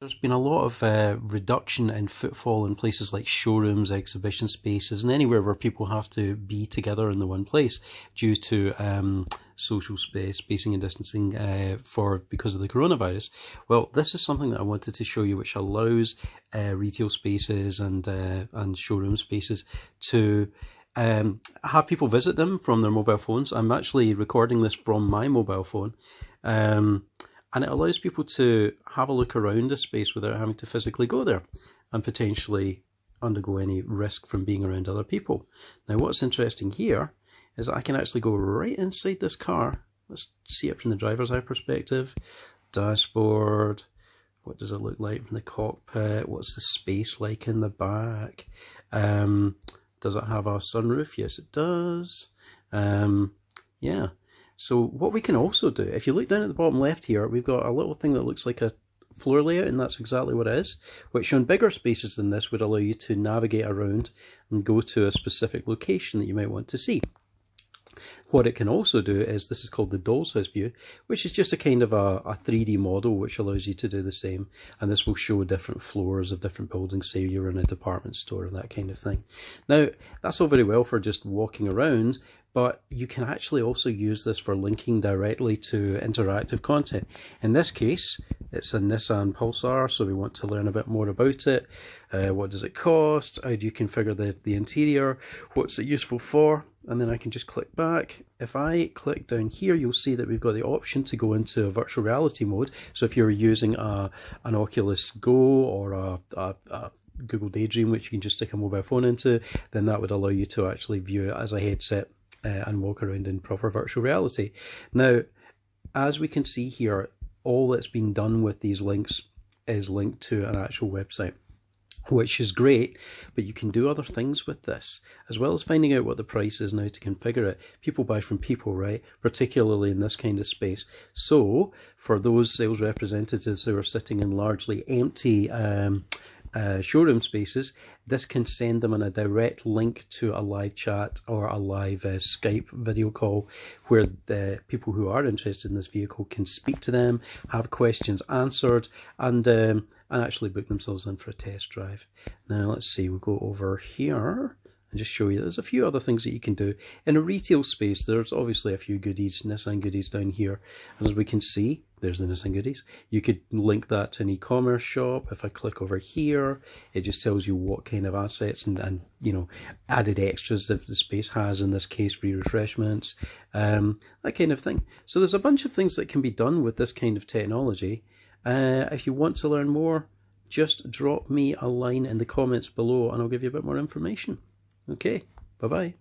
There's been a lot of reduction in footfall in places like showrooms, exhibition spaces, and anywhere where people have to be together in the one place due to social spacing and distancing because of the coronavirus. Well, this is something that I wanted to show you, which allows retail spaces and showroom spaces to have people visit them from their mobile phones. I'm actually recording this from my mobile phone. And it allows people to have a look around a space without having to physically go there and potentially undergo any risk from being around other people. Now, what's interesting here is that I can actually go right inside this car. Let's see it from the driver's eye perspective. Dashboard. What does it look like from the cockpit? What's the space like in the back? Does it have a sunroof? Yes, it does. Yeah. So what we can also do, if you look down at the bottom left here, we've got a little thing that looks like a floor layout, and that's exactly what it is, which on bigger spaces than this would allow you to navigate around and go to a specific location that you might want to see. What it can also do is, this is called the doll's house view, which is just a kind of a 3D model which allows you to do the same, and this will show different floors of different buildings, say you're in a department store or that kind of thing. Now, that's all very well for just walking around, but you can actually also use this for linking directly to interactive content. In this case, it's a Nissan Pulsar, so we want to learn a bit more about it. What does it cost? How do you configure the interior? What's it useful for? And then I can just click back. If I click down here, you'll see that we've got the option to go into a virtual reality mode. So if you're using an Oculus Go or a Google Daydream, which you can just stick a mobile phone into, then that would allow you to actually view it as a headset and walk around in proper virtual reality. Now, as we can see here, all that's been done with these links is linked to an actual website, which is great, but you can do other things with this, as well as finding out what the price is now to configure it. People buy from people, right? Particularly in this kind of space. So, for those sales representatives who are sitting in largely empty showroom spaces, this can send them on a direct link to a live chat or a live Skype video call where the people who are interested in this vehicle can speak to them, have questions answered, and actually book themselves in for a test drive. Now let's see, we'll go over here and just show you there's a few other things that you can do. In a retail space, there's obviously a few goodies, Nissan goodies down here, and as we can see, there's the Nissan goodies. You could link that to an e-commerce shop. If I click over here, it just tells you what kind of assets and you know, added extras that the space has, in this case free refreshments, that kind of thing. So there's a bunch of things that can be done with this kind of technology. If you want to learn more, just drop me a line in the comments below and I'll give you a bit more information. Okay, bye-bye.